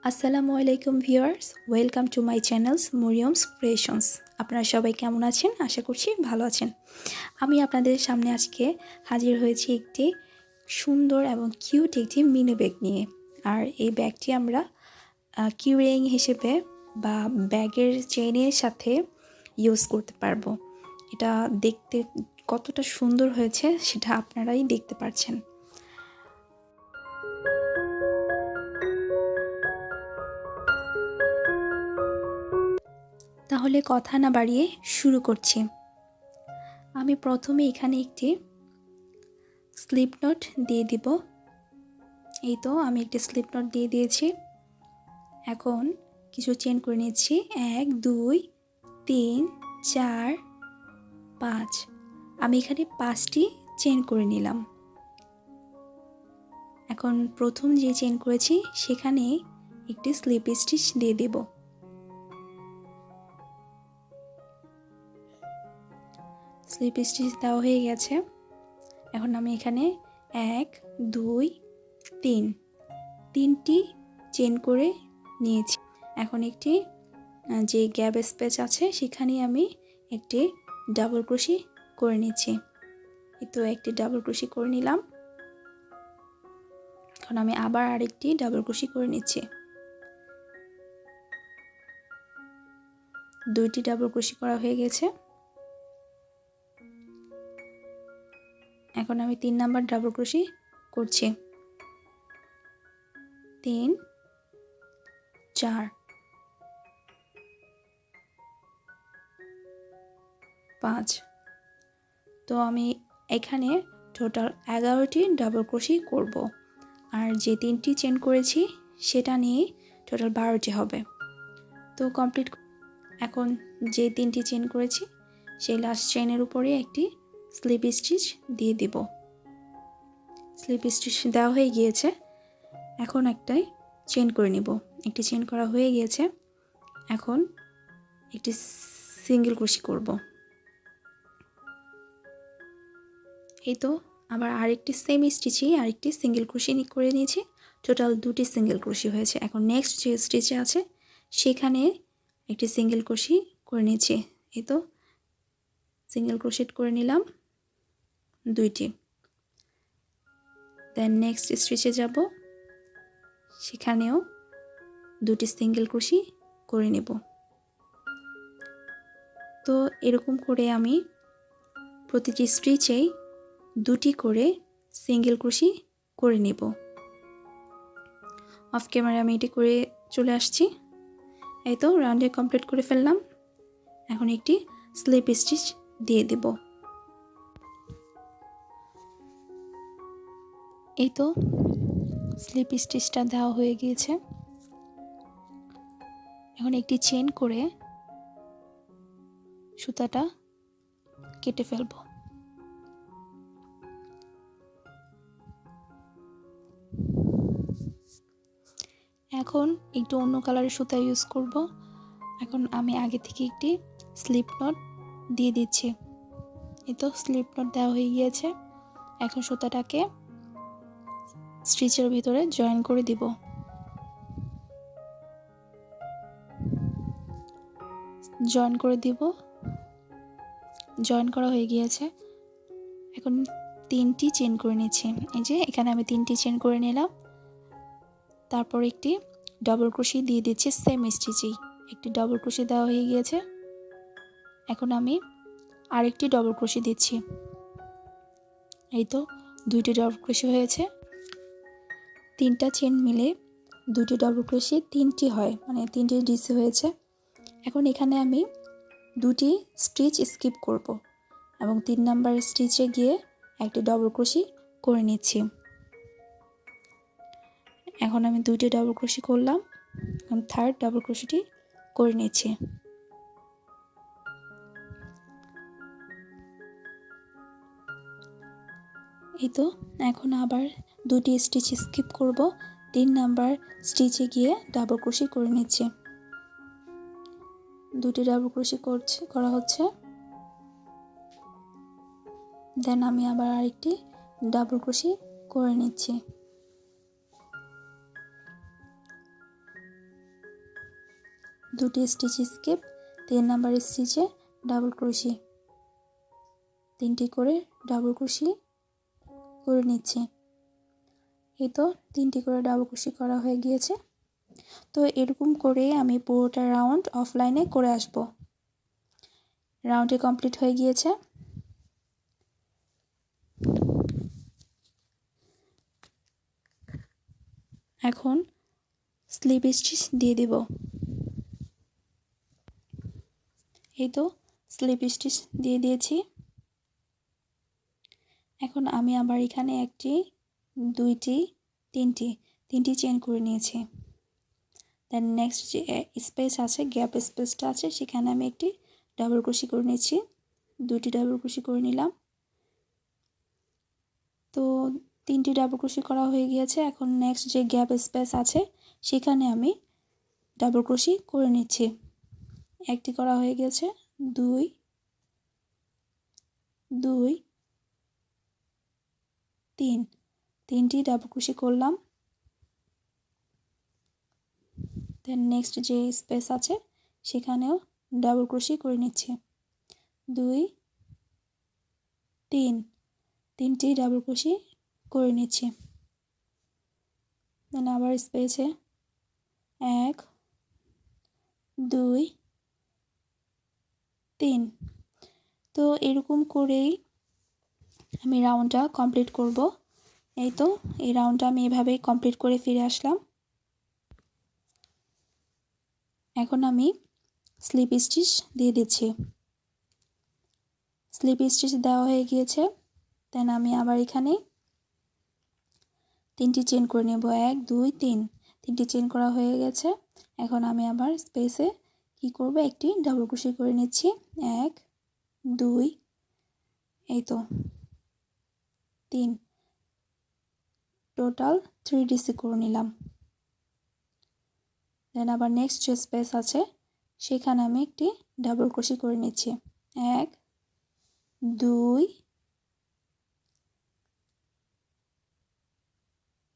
আসসালামু আলাইকুম viewers, welcome to my channels Mariyam's creations. আপনারা সবাই কেমন আছেন? আশা করছি ভালো আছেন। আমি আপনাদের সামনে আজকে হাজির হয়েছি একটি সুন্দর এবং কিউট একটি মিনি ব্যাগ নিয়ে। আর এই ব্যাগটি আমরা কিউরিং হিসেবে বা ব্যাগের চেইনের সাথে ইউজ করতে পারবো। এটা দেখতে কতটা সুন্দর হয়েছে সেটা আপনারাই দেখতে পাচ্ছেন। তাহলে কথা না বাড়িয়ে শুরু করছি। আমি প্রথমে এখানে একটি স্লিপ নট দিয়ে দিব। এই তো আমি একটি স্লিপ নট দিয়ে দিয়েছি। এখন কিছু চেন করে নিচ্ছি। 1 2 3 4 5। আমি এখানে 5টি চেন করে নিলাম। এখন প্রথম যে চেন করেছি সেখানে একটি স্লিপ স্টিচ দিয়ে দেব। স্লিপ স্টিচ দেওয়া হয়ে গেছে। এখন আমি এখানে 1 2 3 তিনটি চেন করে নিয়েছি। এখন একটি যে গ্যাপ স্পেস আছে সেখানে আমি একটি ডাবল ক্রোশি করে নিচ্ছি। এই তো একটি ডাবল ক্রোশি করে নিলাম। এখন আমি আবার আরেকটি ডাবল ক্রোশি করে নিচ্ছি। দুইটি ডাবল ক্রোশি করা হয়ে গেছে। এখন আমি 3 নাম্বার ডাবল ক্রোশি করছি। 3 4 5। তো আমি এখানে টোটাল 11টি ডাবল ক্রোশি করব। আর যে 3টি চেন করেছি সেটা নিয়ে টোটাল 12টি হবে। তো কমপ্লিট। এখন যে 3টি চেন করেছি সেই লাস্ট চেনের উপরে একটি স্লিপ স্টিচ দিয়ে দিব। স্লিপ স্টিচ দেওয়া হয়ে গিয়েছে। এখন একটাই চেন করে নিব। একটি চেন করা হয়ে গিয়েছে। এখন একটি সিঙ্গেল ক্রোশি করব। এই তো আবার আরেকটি সেম স্টিচে আরেকটি সিঙ্গেল ক্রোশি করে নিয়েছি। টোটাল 2টি সিঙ্গেল ক্রোশি হয়েছে। এখন নেক্সট যে স্টিচে আছে সেখানে একটি সিঙ্গেল ক্রোশি করে নিয়েছি। এই তো সিঙ্গেল ক্রোশেট করে নিলাম 2টি। দেন নেক্সট স্টিচে যাব, সেখানেও 2টি সিঙ্গেল ক্রোশি করে নেব। তো এরকম করে আমি প্রতিটি স্টিচেই 2টি করে সিঙ্গেল ক্রোশি করে নেব। অফ ক্যামেরা আমি এটি করে চলে আসছি। এই তো রাউন্ডে কমপ্লিট করে ফেললাম। এখন একটি স্লিপ স্টিচ দিয়ে দেব। এই তো স্লিপ স্টিচটা দেওয়া হয়ে গিয়েছে। এখন একটি চেন করে সুতাটা কেটে ফেলব। এখন একটু অন্য কালারের সুতা ইউজ করব। এখন আমি আগে থেকে একটি স্লিপ নট দিয়ে দিচ্ছি। এই তো স্লিপ নট দেওয়া হয়ে গিয়েছে। এখন সুতাটাকে স্টিচের ভিতরে জয়েন করে দিব। জয়েন করা হয়ে গিয়েছে। এখন 3টি চেন করে নিচ্ছি। এই যে এখানে আমি 3টি চেন করে নিলাম। তারপর একটি ডাবল ক্রোশি দিয়ে দিচ্ছি সেম স্টিচেই। একটি ডাবল ক্রোশি দেওয়া হয়ে গিয়েছে। এখন আমি আরেকটি ডাবল ক্রোশি দিচ্ছি। এই তো 2টি ডাবল ক্রোশি হয়েছে। 3টা চেন মিলে 2টি ডাবল ক্রোশি 3টি হয়, মানে 3টি ডিসি হয়েছে। এখন এখানে আমি 2টি স্টিচ স্কিপ করব এবং 3 নাম্বার স্টিচে গিয়ে একটি ডাবল ক্রোশি করে নিচ্ছি। এখন আমি 2টি ডাবল ক্রোশি করলাম। এখন থার্ড ডাবল ক্রোশিটি করে নিচ্ছি। এই তো এখন আবার 2টি স্টিচ স্কিপ করব। 3 নাম্বার স্টিচে গিয়ে ডাবল ক্রোশি করে নিচ্ছি। 2টি ডাবল ক্রোশি করা হচ্ছে। দেন আমি আবার আরেকটি ডাবল ক্রোশি করে নিচ্ছি। দুটি স্টিচ স্কিপ, 3 নাম্বার স্টিচে ডাবল ক্রোশে, 3টি করে ডাবল ক্রোশে করে নিচ্ছি। এই তো 3টি করে ডাবল ক্রোশে করা হয়ে গিয়েছে। তো এরকম করে আমি পুরোটা রাউন্ড অফলাইনে করে আসব। রাউন্ডটি কমপ্লিট হয়ে গিয়েছে। এখন স্লিপ স্টিচ দিয়ে দেব। এই তো স্লিপ স্টিচ দিয়ে দিয়েছি। এখন আমি আবার এখানে একটি, দুইটি, তিনটি চেইন করে নিয়েছি। দেন নেক্সট যে স্পেস আছে, গ্যাপ স্পেসটা আছে, সেখানে আমি একটি ডাবল ক্রোশে করে নিচ্ছি। 2টি ডাবল ক্রোশে করে নিলাম। তো 3টি ডাবল ক্রোশে করা হয়ে গিয়েছে। এখন নেক্সট যে গ্যাপ স্পেস আছে সেখানে আমি ডাবল ক্রোশে করে নিচ্ছি। একটি করা হয়ে গেছে, 2 2 3, 3টি ডাবল ক্রোশে করলাম। দেন নেক্সট যে স্পেস আছে সেখানেও ডাবল ক্রোশে করে নিচ্ছি। 2 3, 3টি ডাবল ক্রোশে করে নিচ্ছি। দেন আবার স্পেসে 1 2 3। তো এরকম করেই আমি রাউন্ডটা কমপ্লিট করব। এই তো এই রাউন্ডটা আমি এভাবেই কমপ্লিট করে ফিরে আসলাম। এখন আমি স্লিপ স্টিচ দিয়ে দিচ্ছি। স্লিপ স্টিচ দেওয়া হয়ে গিয়েছে। দেন আমি আবার এখানে 3টি চেইন করে নেব। 1 2 3, 3টি চেইন করা হয়ে গেছে। এখন আমি আবার স্পেসে কি করব, একটি ডাবল ক্রোশে করে নিচ্ছি। 1 2, এই তো 3, টোটাল 3 ডিসি করে নিলাম। দেন আবার নেক্সট যে স্পেস আছে সেখানে আমি একটি ডাবল ক্রোশে করে নিচ্ছি। 1 2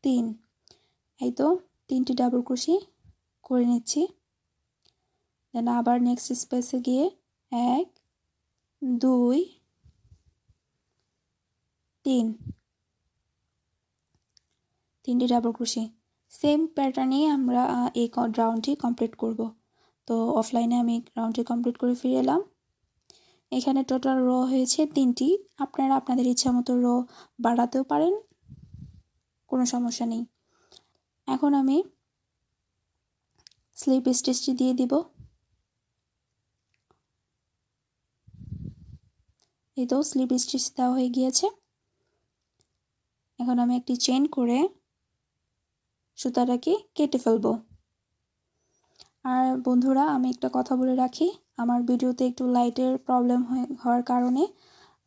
3, এই তো 3টি ডাবল ক্রোশে করে নিচ্ছি। দেন আবার নেক্সট স্পেসে গিয়ে 1 2 3, 3টি ডাবল ক্রোশে। সেম প্যাটার্নেই আমরা এই রাউন্ডটি কমপ্লিট করব। তো অফলাইনে আমি রাউন্ডটি কমপ্লিট করে ফিরে এলাম। এখানে টোটাল রো হয়েছে 3টি। আপনারা আপনাদের ইচ্ছা মতো রো বাড়াতেও পারেন, কোনো সমস্যা নেই। এখন আমি স্লিপ স্টিচটি দিয়ে দিব। এই তো স্লিপ স্টিচ দেওয়া হয়ে গিয়েছে। এখন আমি একটি চেইন করে সুতাটাকে কেটে ফেলবো। আর বন্ধুরা, আমি একটা কথা বলে রাখি, আমার ভিডিওতে একটু লাইটের প্রবলেম হওয়ার কারণে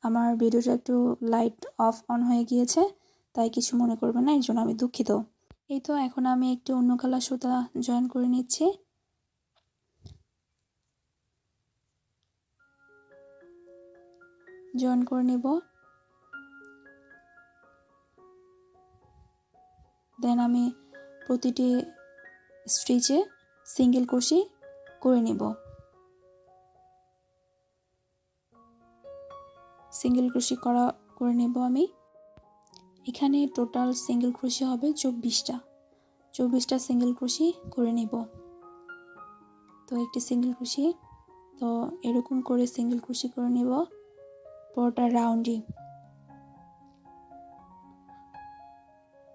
আমার ভিডিওটা একটু লাইট অফ অন হয়ে গিয়েছে, তাই কিছু মনে করবেন না, এর জন্য আমি দুঃখিত। এই তো এখন আমি একটু অন্য কালার সুতা জয়েন করে নিচ্ছি। জয়েন করে নেব। দেন আমি প্রতিটি স্টিচে সিঙ্গেল ক্রোশে করে নেব। সিঙ্গেল ক্রোশে করে নেব আমি। এখানে টোটাল সিঙ্গেল ক্রোশে হবে 24টা সিঙ্গেল ক্রোশে করে নেব। তো একটি সিঙ্গেল ক্রোশে, তো এরকম করে সিঙ্গেল ক্রোশে করে নেব পুরোটা রাউন্ডে।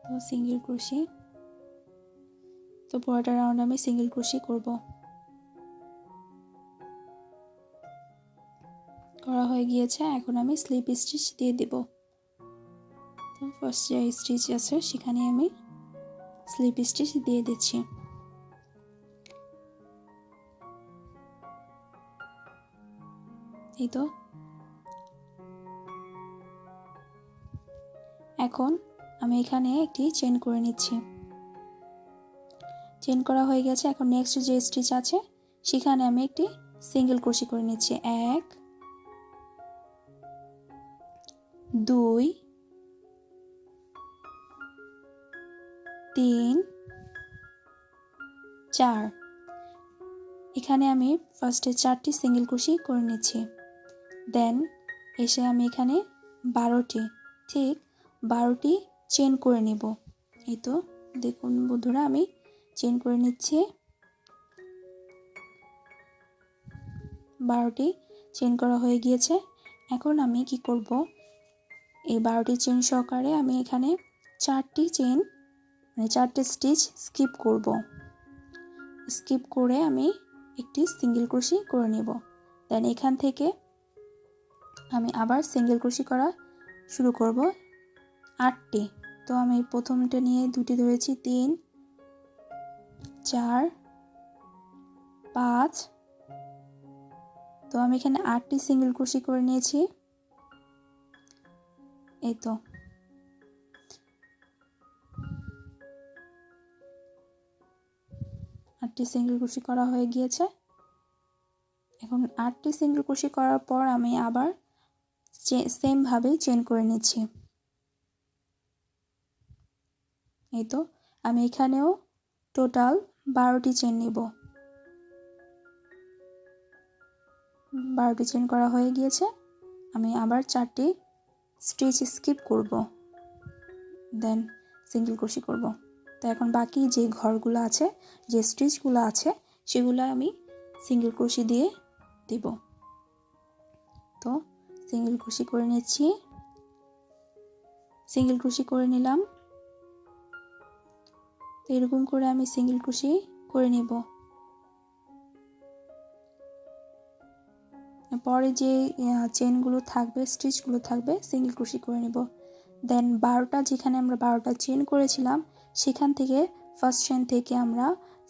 তো সিঙ্গেল ক্রোশে, তো পুরোটা রাউন্ড আমি সিঙ্গেল ক্রোশে করব। করা হয়ে গিয়েছে। এখন আমি স্লিপ স্টিচ দিয়ে দেব। তো ফার্স্ট যে স্টিচ আছে সেখানে আমি স্লিপ স্টিচ দিয়ে দিচ্ছি। এই তো এখন আমি এখানে একটি চেইন করে নিচ্ছি। চেইন করা হয়ে গেছে। এখন নেক্সট যে স্টিচ আছে সেখানে আমি একটি সিঙ্গেল ক্রোশে করে নিচ্ছি। 1 2 3 4, এখানে আমি ফার্স্টে 4টি সিঙ্গেল ক্রোশি করে নিচ্ছি। দেন এসে আমি এখানে 12টি, ঠিক 12টি চেন করে নেব। এই তো দেখুন বন্ধুরা, আমি চেন করে নিচ্ছি। 12টি চেন করা হয়ে গিয়েছে। এখন আমি কি করব, এই 12টি চেন সহকারে আমি এখানে 4টি চেন মানে 4টে স্টিচ স্কিপ করব। স্কিপ করে আমি একটি সিঙ্গেল ক্রোশি করে নেব। দেন এখান থেকে আমি আবার সিঙ্গেল ক্রোশি করা শুরু করব 8টি। তো আমি প্রথমটা নিয়ে 2টি ধরেছি, 3 4 5। তো আমি এখানে 8টি সিঙ্গেল ক্রোশি করে নিয়েছি। এই তো 8টি সিঙ্গেল ক্রোশি করা হয়ে গিয়েছে। এখন 8টি সিঙ্গেল ক্রোশি করার পর আমি আবার সেম ভাবেই চেন করে নিচ্ছি। এই তো আমি এখানেও টোটাল 12টি চেন নিব। 12টি চেন করা হয়ে গিয়েছে। আমি আবার 4টি স্টিচ স্কিপ করব, দেন সিঙ্গেল ক্রোশি করব। তো এখন বাকি যে ঘরগুলো আছে, যে স্টিচগুলো আছে, সেগুলো আমি সিঙ্গেল ক্রোশি দিয়ে দিব। তো সিঙ্গেল ক্রোশি করে নিচ্ছি। সিঙ্গেল ক্রোশি করে নিলাম। তো এরকম করে আমি সিঙ্গেল ক্রোশি করে নেব। পরে যে চেনগুলো থাকবে, স্টিচগুলো থাকবে, সিঙ্গেল ক্রোশি করে নেব। দেন 12টা, যেখানে আমরা 12টা চেন করেছিলাম, সেখান থেকে ফার্স্ট চেন থেকে আমরা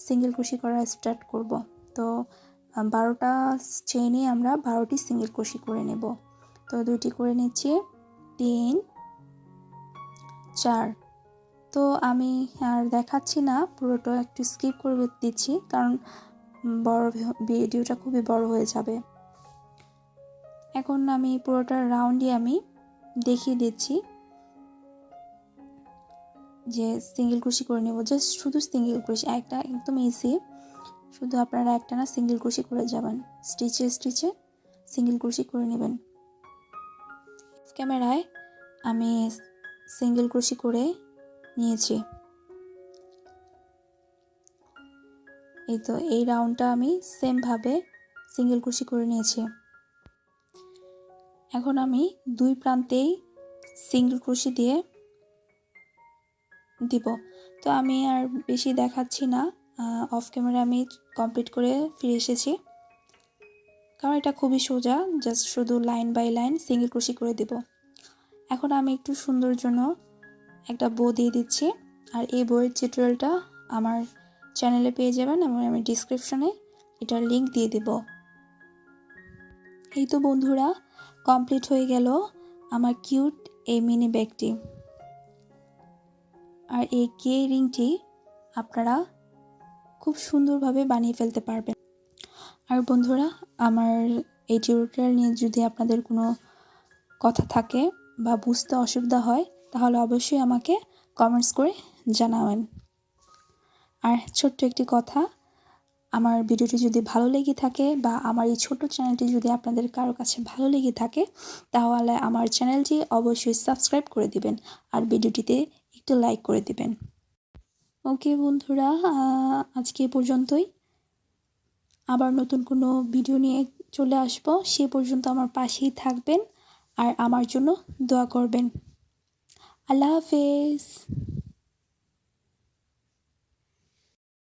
সিঙ্গেল ক্রোশি করা স্টার্ট করব। তো 12টা চেনে আমরা 12টি সিঙ্গেল ক্রোশি করে নেব। তো 2টি করে নিচ্ছি, 3 4। তো আমি আর দেখাচ্ছি না, পুরোটা একটু স্কিপ করে দিচ্ছি, কারণ ভিডিওটা খুবই বড় হয়ে যাবে। এখন আমি পুরোটা রাউন্ডই আমি দেখিয়ে দিচ্ছি যে সিঙ্গেল ক্রোশি করে নেব। জাস্ট শুধু সিঙ্গেল ক্রোশি, একটা একদম ইজি। শুধু আপনারা একটা না সিঙ্গেল ক্রোশি করে যাবেন, স্টিচে স্টিচে সিঙ্গেল ক্রোশি করে নেবেন। ক্যামেরায় আমি সিঙ্গেল ক্রোশি করে নিয়েছি। এই তো এই রাউন্ডটা আমি সেম ভাবে সিঙ্গেল ক্রোশি করে নিয়েছি। এখন আমি দুই প্রান্তেই সিঙ্গেল ক্রোশি দিয়ে দিব। তো আমি আর বেশি দেখাচ্ছি না, অফ ক্যামেরা আমি কমপ্লিট করে ফিরে এসেছি, কারণ এটা খুবই সোজা, জাস্ট শুধু line by line single crochet করে দিব। এখন আমি একটু সুন্দর জন্য একটা বো দিয়ে দিচ্ছি। আর এই বইয়ের টিউটোরিয়ালটা আমার চ্যানেলে পেয়ে যাবেন এবং আমি ডিসক্রিপশনে এটার লিংক দিয়ে দেব। এই তো বন্ধুরা, কমপ্লিট হয়ে গেল আমার কিউট এই মিনি ব্যাগটি। আর এই কে রিংটি আপনারা খুব সুন্দরভাবে বানিয়ে ফেলতে পারবেন। আর বন্ধুরা, আমার এই টিউটোরিয়াল নিয়ে যদি আপনাদের কোনো কথা থাকে বা বুঝতে অসুবিধা হয়, তাহলে অবশ্যই আমাকে কমেন্টস করে জানাবেন। আর ছোট্ট একটি কথা, আমার ভিডিওটি যদি ভালো লেগে থাকে বা আমার এই ছোট চ্যানেলটি যদি আপনাদের কারো কাছে ভালো লেগে থাকে, তাহলে আমার চ্যানেলটি অবশ্যই সাবস্ক্রাইব করে দিবেন আর ভিডিওটিতে একটু লাইক করে দিবেন। ওকে বন্ধুরা, আজকে এ পর্যন্তই। আবার নতুন কোনো ভিডিও নিয়ে চলে আসবো। সে পর্যন্ত আমার পাশেই থাকবেন আর আমার জন্য দোয়া করবেন। আল্লাহ হাফেজ।